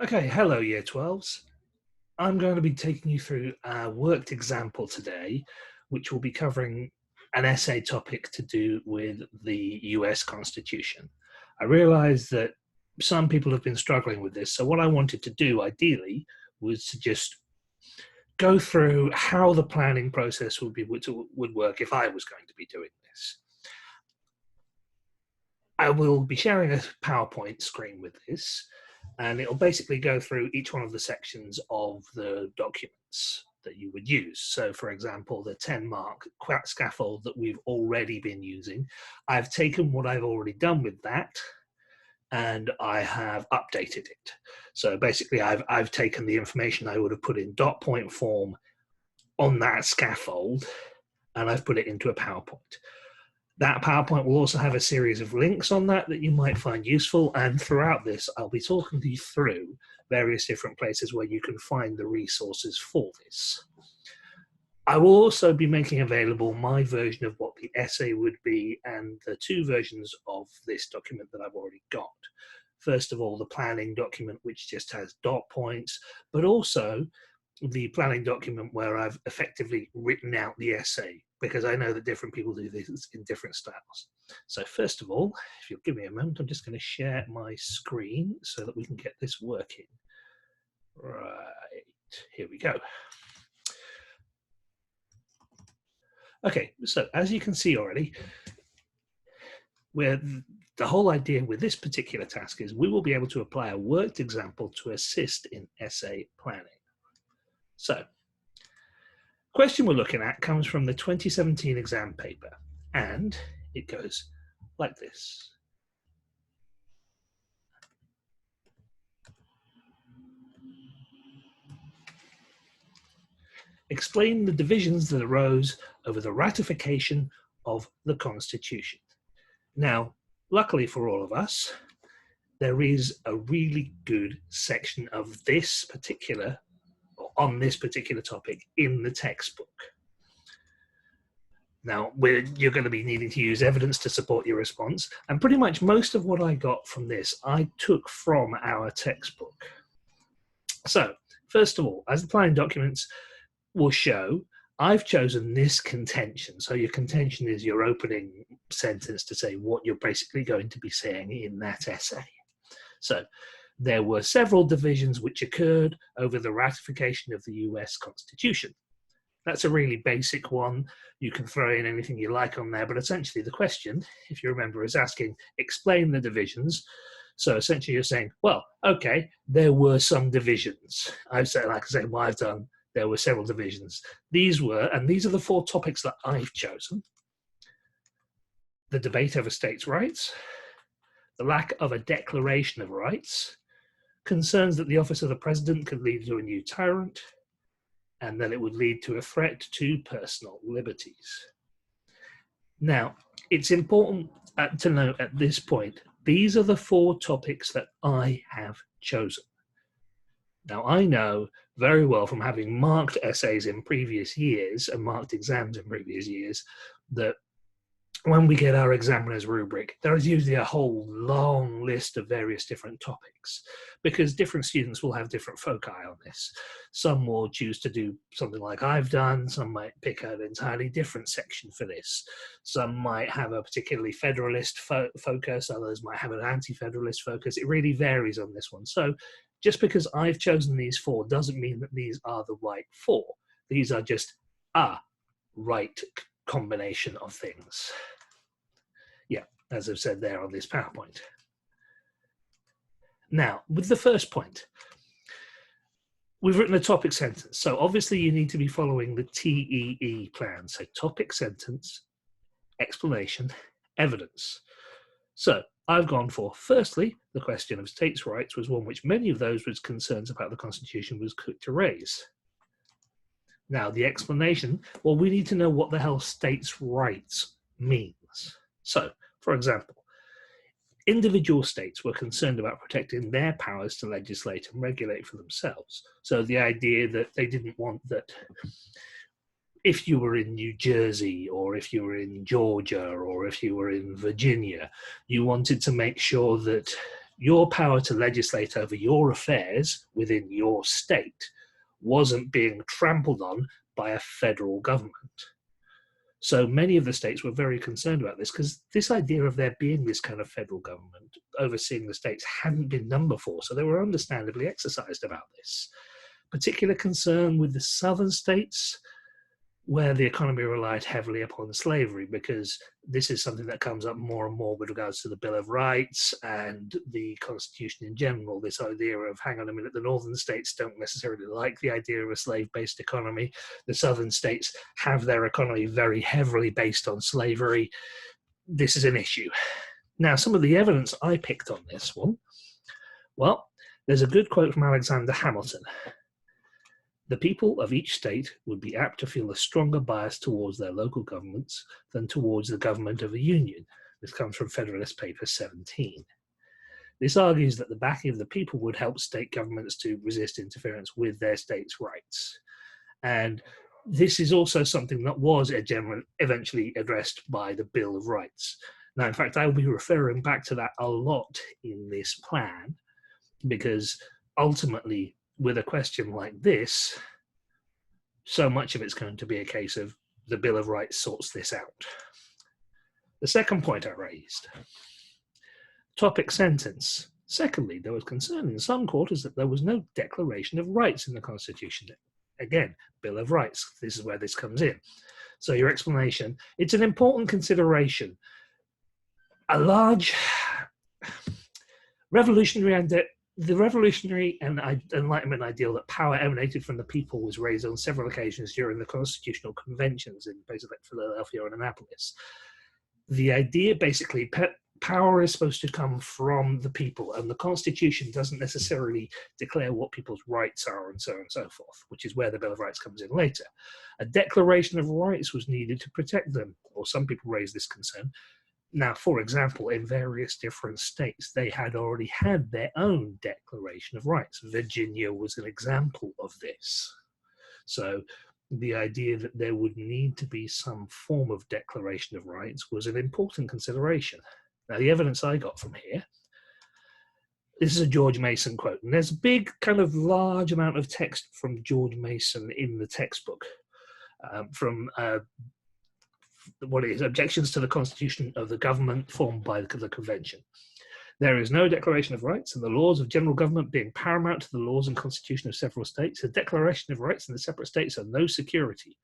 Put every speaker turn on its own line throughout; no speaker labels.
Okay, hello Year 12s. I'm going to be taking you through a worked example today, which will be covering an essay topic to do with the US Constitution. I realize that some people have been struggling with this, so what I wanted to do ideally was to just go through how the planning process would work if I was going to be doing this. I will be sharing a PowerPoint screen with this, and it'll basically go through each one of the sections of the documents that you would use. So for example, the 10-mark scaffold that we've already been using, I've taken what I've already done with that and I have updated it. So basically I've taken the information I would have put in dot point form on that scaffold and I've put it into a PowerPoint. That PowerPoint will also have a series of links on that you might find useful, and throughout this I'll be talking you through various different places where you can find the resources for this. I will also be making available my version of what the essay would be and the two versions of this document that I've already got. First of all, the planning document, which just has dot points, but also the planning document where I've effectively written out the essay, because I know that different people do this in different styles. So first of all, if you'll give me a moment, I'm just going to share my screen so that we can get this working. Right, here we go. Okay, so as you can see already, the whole idea with this particular task is we will be able to apply a worked example to assist in essay planning. So, question we're looking at comes from the 2017 exam paper, and it goes like this. Explain the divisions that arose over the ratification of the Constitution. Now, luckily for all of us, there is a really good section of this particular, or on this particular topic in the textbook. Now, you're going to be needing to use evidence to support your response, and pretty much most of what I got from this, I took from our textbook. So, first of all, as the planning documents will show, I've chosen this contention. So your contention is your opening sentence to say what you're basically going to be saying in that essay. So there were several divisions which occurred over the ratification of the US Constitution. That's a really basic one. You can throw in anything you like on there, but essentially the question, if you remember, is asking, explain the divisions. So essentially you're saying, well, okay, there were some divisions. I've said, like I say, what I've done, there were several divisions. These were, and these are the four topics that I've chosen: the debate over states' rights, the lack of a declaration of rights, concerns that the office of the president could lead to a new tyrant, and that it would lead to a threat to personal liberties. Now, it's important to note at this point, these are the four topics that I have chosen. Now, I know very well from having marked essays in previous years and marked exams in previous years that when we get our examiner's rubric, there is usually a whole long list of various different topics, because different students will have different foci on this. Some will choose to do something like I've done, some might pick an entirely different section for this. Some might have a particularly federalist focus, others might have an anti-federalist focus. It really varies on this one. So just because I've chosen these four doesn't mean that these are the right four. These are just a right combination of things. Yeah, as I've said there on this PowerPoint. Now, with the first point, we've written a topic sentence. So obviously you need to be following the TEE plan. So topic sentence, explanation, evidence. So I've gone for, firstly, the question of states' rights was one which many of those with concerns about the Constitution was quick to raise. Now, the explanation, well, we need to know what the hell states' rights means. So, for example, individual states were concerned about protecting their powers to legislate and regulate for themselves. So the idea that they didn't want that if you were in New Jersey or if you were in Georgia or if you were in Virginia, you wanted to make sure that your power to legislate over your affairs within your state wasn't being trampled on by a federal government. So many of the states were very concerned about this because this idea of there being this kind of federal government overseeing the states hadn't been done before. So they were understandably exercised about this. Particular concern with the southern states, where the economy relied heavily upon slavery, because this is something that comes up more and more with regards to the Bill of Rights and the Constitution in general. This idea of, hang on a minute, the northern states don't necessarily like the idea of a slave-based economy. The southern states have their economy very heavily based on slavery. This is an issue. Now, some of the evidence I picked on this one, well, there's a good quote from Alexander Hamilton. The people of each state would be apt to feel a stronger bias towards their local governments than towards the government of the Union. This comes from Federalist Paper 17. This argues that the backing of the people would help state governments to resist interference with their states' rights. And this is also something that was eventually addressed by the Bill of Rights. Now, in fact, I will be referring back to that a lot in this plan, because ultimately, with a question like this, so much of it's going to be a case of the Bill of Rights sorts this out. The second point I raised, topic sentence. Secondly, there was concern in some quarters that there was no Declaration of Rights in the Constitution. Again, Bill of Rights, this is where this comes in. So your explanation, it's an important consideration. A large the revolutionary and Enlightenment ideal that power emanated from the people was raised on several occasions during the constitutional conventions in places like Philadelphia and Annapolis. The idea basically, power is supposed to come from the people, and the Constitution doesn't necessarily declare what people's rights are and so on and so forth, which is where the Bill of Rights comes in later. A Declaration of Rights was needed to protect them, or some people raise this concern. Now, for example, in various different states, they had already had their own Declaration of Rights. Virginia was an example of this. So the idea that there would need to be some form of Declaration of Rights was an important consideration. Now, the evidence I got from here, this is a George Mason quote, and there's a big kind of large amount of text from George Mason in the textbook, from what is objections to the constitution of the government formed by the convention. There is no Declaration of Rights, and the laws of general government being paramount to the laws and constitution of several states, the Declaration of Rights in the separate states are no security.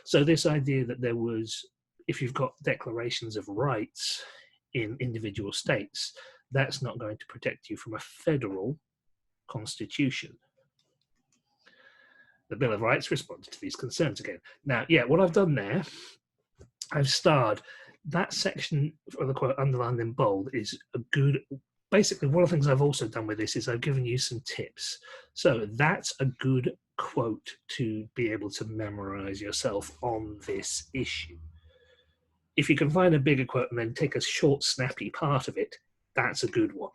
So this idea that there was, if you've got declarations of rights in individual states, that's not going to protect you from a federal constitution. The Bill of Rights responds to these concerns again. Now, yeah, what I've done there, I've starred that section of the quote underlined in bold is a good, basically one of the things I've also done with this is I've given you some tips. So that's a good quote to be able to memorize yourself on this issue. If you can find a bigger quote and then take a short, snappy part of it, that's a good one.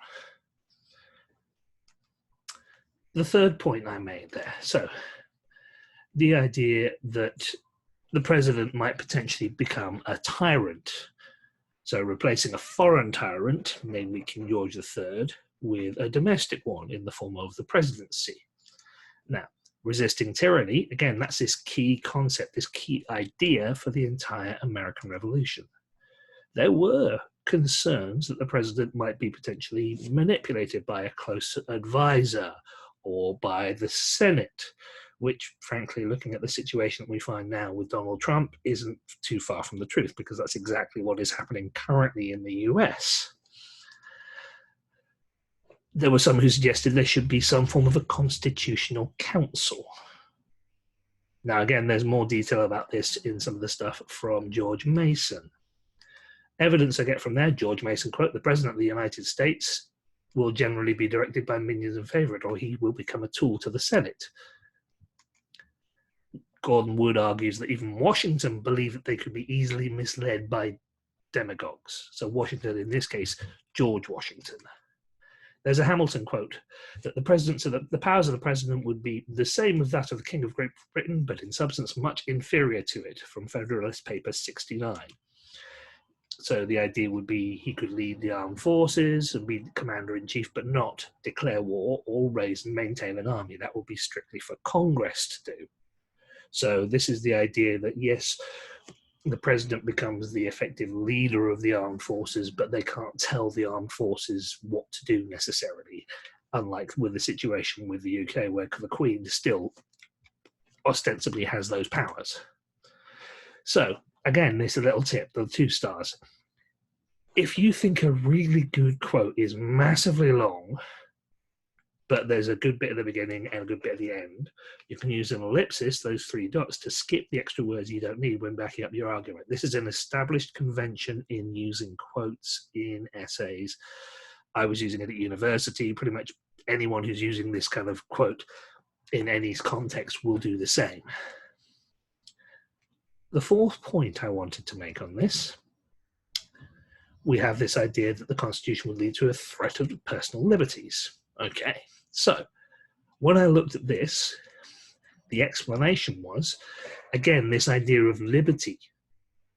The third point I made there, so the idea that the president might potentially become a tyrant. So replacing a foreign tyrant, namely King George III, with a domestic one in the form of the presidency. Now, resisting tyranny, again, that's this key concept, this key idea for the entire American Revolution. There were concerns that the president might be potentially manipulated by a close advisor or by the Senate, which, frankly, looking at the situation that we find now with Donald Trump, isn't too far from the truth, because that's exactly what is happening currently in the US. There were some who suggested there should be some form of a constitutional council. Now, again, there's more detail about this in some of the stuff from George Mason. Evidence I get from there, George Mason quote, the President of the United States will generally be directed by minions and favorite, or he will become a tool to the Senate. Gordon Wood argues that even Washington believed that they could be easily misled by demagogues. So Washington, in this case, George Washington. There's a Hamilton quote that the powers of the president would be the same as that of the King of Great Britain, but in substance much inferior to it, from Federalist Paper 69. So the idea would be he could lead the armed forces and be the commander-in-chief, but not declare war or raise and maintain an army. That would be strictly for Congress to do. So this is the idea that, yes, the president becomes the effective leader of the armed forces, but they can't tell the armed forces what to do necessarily, unlike with the situation with the UK, where the Queen still ostensibly has those powers. So, again, this is a little tip, the 2 stars. If you think a really good quote is massively long, but there's a good bit at the beginning and a good bit at the end, you can use an ellipsis, those 3 dots, to skip the extra words you don't need when backing up your argument. This is an established convention in using quotes in essays. I was using it at university. Pretty much anyone who's using this kind of quote in any context will do the same. The 4th point I wanted to make on this, we have this idea that the Constitution would lead to a threat of personal liberties. Okay, so when I looked at this, the explanation was, again, this idea of liberty.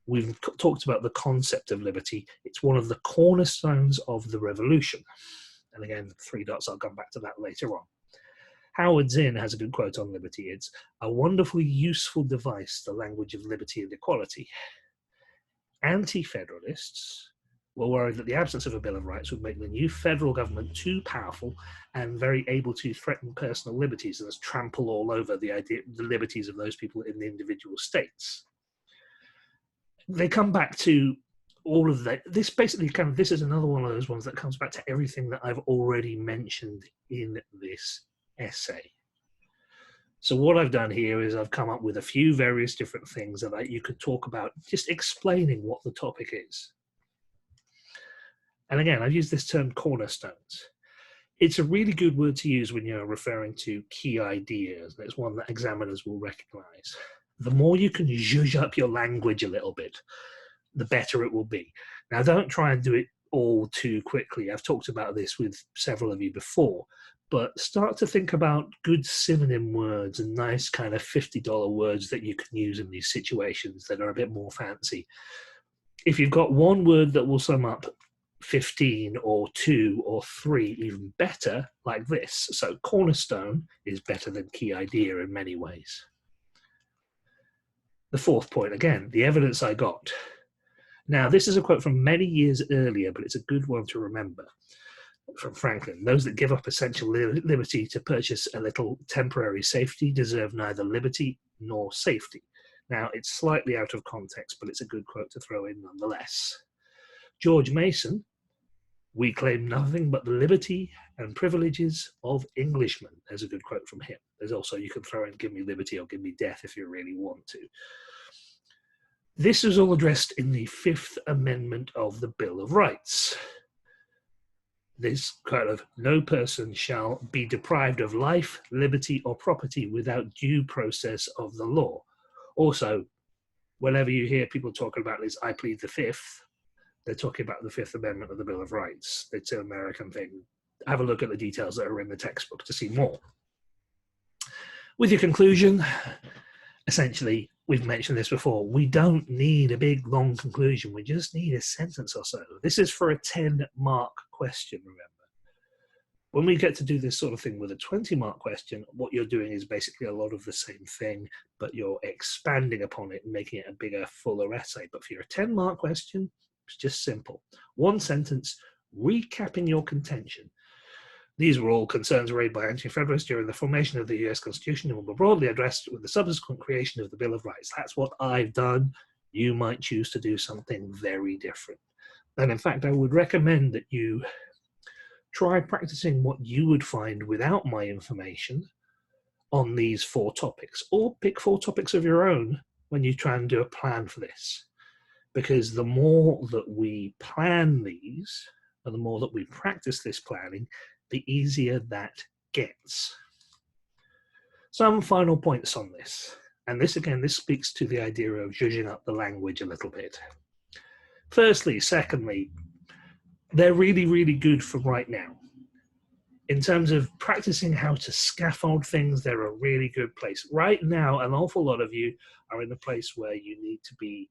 We've talked about the concept of liberty. It's one of the cornerstones of the revolution. And again, 3 dots, I'll come back to that later on. Howard Zinn has a good quote on liberty. It's a wonderfully useful device, the language of liberty and equality. Anti-federalists were worried that the absence of a Bill of Rights would make the new federal government too powerful and very able to threaten personal liberties and thus trample all over the liberties of those people in the individual states. They come back to all of that. This basically this is another one of those ones that comes back to everything that I've already mentioned in this essay. So what I've done here is I've come up with a few various different things that you could talk about, just explaining what the topic is. And again, I've used this term cornerstones. It's a really good word to use when you're referring to key ideas, and it's one that examiners will recognize. The more you can zhuzh up your language a little bit, the better it will be. Now, don't try and do it all too quickly. I've talked about this with several of you before, but start to think about good synonym words and nice kind of $50 words that you can use in these situations that are a bit more fancy. If you've got one word that will sum up 15 or 2 or 3, even better, like this. So cornerstone is better than key idea in many ways. The 4th point, again, the evidence I got. Now, this is a quote from many years earlier, but it's a good one to remember, from Franklin. Those that give up essential liberty to purchase a little temporary safety deserve neither liberty nor safety. Now, it's slightly out of context, but it's a good quote to throw in nonetheless. George Mason, we claim nothing but the liberty and privileges of Englishmen. There's a good quote from him. There's also, you can throw in give me liberty or give me death if you really want to. This is all addressed in the 5th Amendment of the Bill of Rights. This kind of, no person shall be deprived of life, liberty, or property without due process of the law. Also, whenever you hear people talking about this, I plead the 5th, they're talking about the 5th Amendment of the Bill of Rights. It's an American thing. Have a look at the details that are in the textbook to see more. With your conclusion, essentially, we've mentioned this before, we don't need a big, long conclusion. We just need a sentence or so. This is for a 10-mark question, remember. When we get to do this sort of thing with a 20-mark question, what you're doing is basically a lot of the same thing, but you're expanding upon it and making it a bigger, fuller essay. But for your 10-mark question, it's just simple. One sentence, recapping your contention. These were all concerns raised by anti-federalists during the formation of the US Constitution and were broadly addressed with the subsequent creation of the Bill of Rights. That's what I've done. You might choose to do something very different. And in fact, I would recommend that you try practicing what you would find without my information on these 4 topics, or pick 4 topics of your own when you try and do a plan for this. Because the more that we plan these, and the more that we practice this planning, the easier that gets. Some final points on this. And this, again, this speaks to the idea of zhuzhing up the language a little bit. Firstly, secondly, they're really, really good for right now. In terms of practicing how to scaffold things, they're a really good place. Right now, an awful lot of you are in a place where you need to be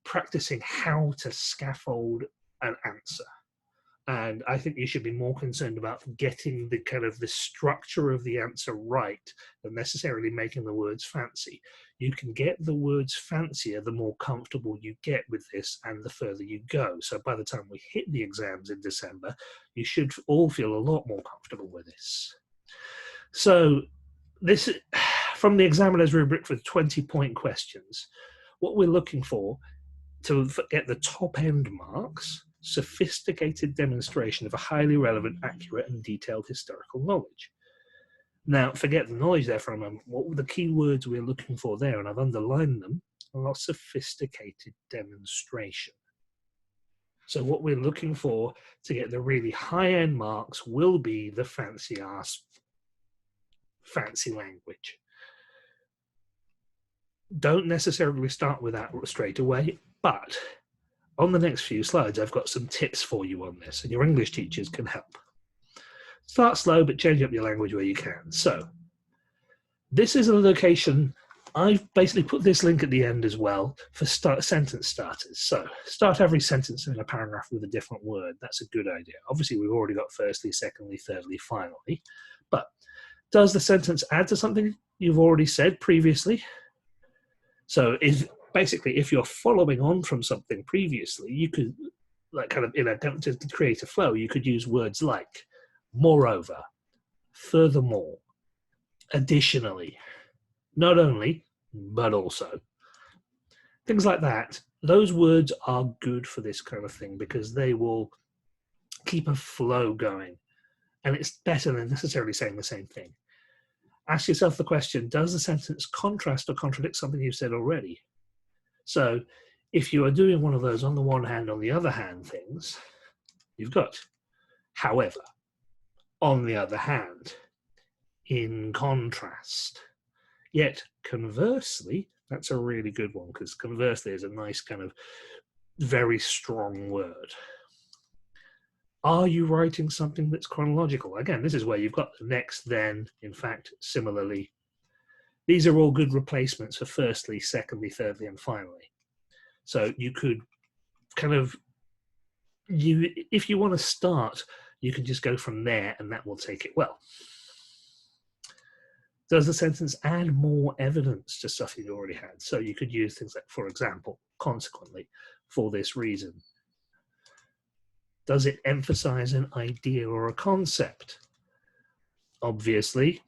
practicing how to scaffold an answer. And I think you should be more concerned about getting the kind of the structure of the answer right than necessarily making the words fancy. You can get the words fancier the more comfortable you get with this and the further you go. So by the time we hit the exams in December, you should all feel a lot more comfortable with this. So this, from the examiner's rubric for 20-point questions, what we're looking for to get the top end marks: sophisticated demonstration of a highly relevant, accurate, and detailed historical knowledge. Now, forget the knowledge there for a moment. What were the key words we're looking for there? And I've underlined them: are sophisticated demonstration. So what we're looking for to get the really high-end marks will be the fancy language. Don't necessarily start with that straight away, but on the next few slides, I've got some tips for you on this, and your English teachers can help. Start slow, but change up your language where you can. So this is a location. I've basically put this link at the end as well for sentence starters. So start every sentence in a paragraph with a different word. That's a good idea. Obviously, we've already got firstly, secondly, thirdly, finally. But does the sentence add to something you've already said previously? So if you're following on from something previously, you could, like, kind of in an attempt to create a flow, you could use words like moreover, furthermore, additionally, not only, but also. Things like that. Those words are good for this kind of thing because they will keep a flow going. And it's better than necessarily saying the same thing. Ask yourself the question, does the sentence contrast or contradict something you've said already? So if you are doing one of those on the one hand, on the other hand things, you've got however, on the other hand, in contrast. Yet conversely, that's a really good one because conversely is a nice kind of very strong word. Are you writing something that's chronological? Again, this is where you've got the next, then, in fact, similarly. These are all good replacements for firstly, secondly, thirdly, and finally. So you could kind of, if you want to start, you can just go from there and that will take it well. Does the sentence add more evidence to stuff you already had? So you could use things like, for example, consequently, for this reason. Does it emphasize an idea or a concept? Obviously,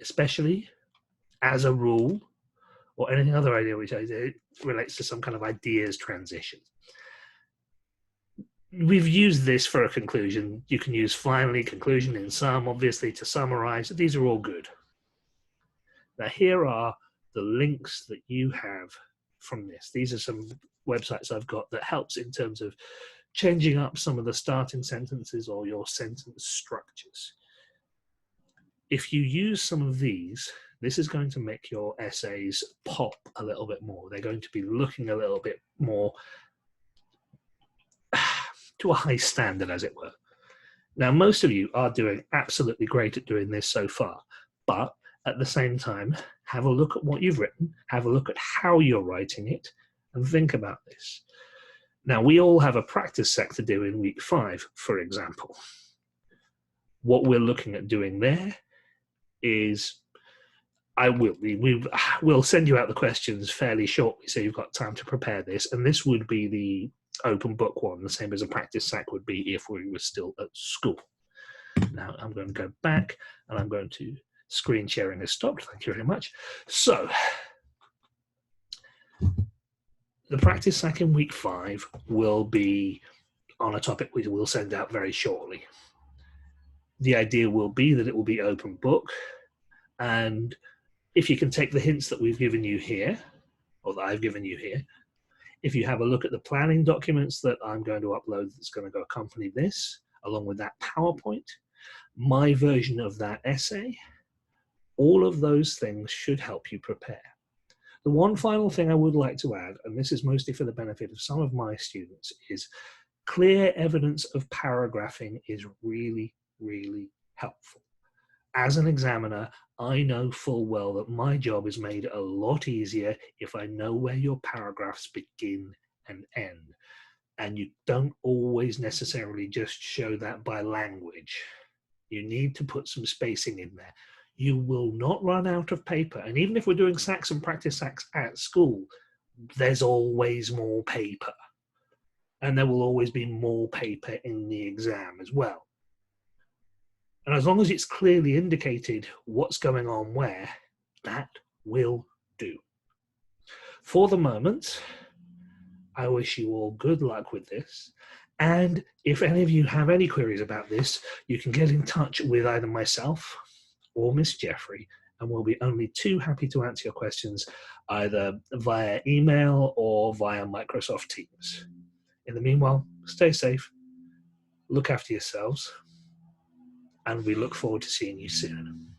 especially, as a rule, or any other idea which relates to some kind of ideas transition. We've used this for a conclusion. You can use finally, conclusion, in sum, obviously, to summarize. These are all good. Now, here are the links that you have from this. These are some websites I've got that helps in terms of changing up some of the starting sentences or your sentence structures. If you use some of these, this is going to make your essays pop a little bit more. They're going to be looking a little bit more to a high standard, as it were. Now, most of you are doing absolutely great at doing this so far, but at the same time, have a look at what you've written, have a look at how you're writing it, and think about this. Now, we all have a practice set to do in week 5, for example. What we're looking at doing there is, we'll send you out the questions fairly shortly, so you've got time to prepare this, and this would be the open book one, the same as a practice sack would be if we were still at school. Now, I'm going to go back, and I'm going to, screen sharing has stopped, thank you very much. So, the practice sack in week 5 will be on a topic we will send out very shortly. The idea will be that it will be open book, and if you can take the hints that we've given you here, or that I've given you here, if you have a look at the planning documents that I'm going to upload that's going to go accompany this, along with that PowerPoint, my version of that essay, all of those things should help you prepare. The one final thing I would like to add, and this is mostly for the benefit of some of my students, is clear evidence of paragraphing is really, really helpful. as an examiner, I know full well that my job is made a lot easier if I know where your paragraphs begin and end. And you don't always necessarily just show that by language. You need to put some spacing in there. You will not run out of paper. And even if we're doing SACs and practice SACs at school, there's always more paper. And there will always be more paper in the exam as well. And as long as it's clearly indicated what's going on where, that will do. For the moment, I wish you all good luck with this. And if any of you have any queries about this, you can get in touch with either myself or Miss Jeffrey, and we'll be only too happy to answer your questions either via email or via Microsoft Teams. In the meanwhile, stay safe, look after yourselves, and we look forward to seeing you soon.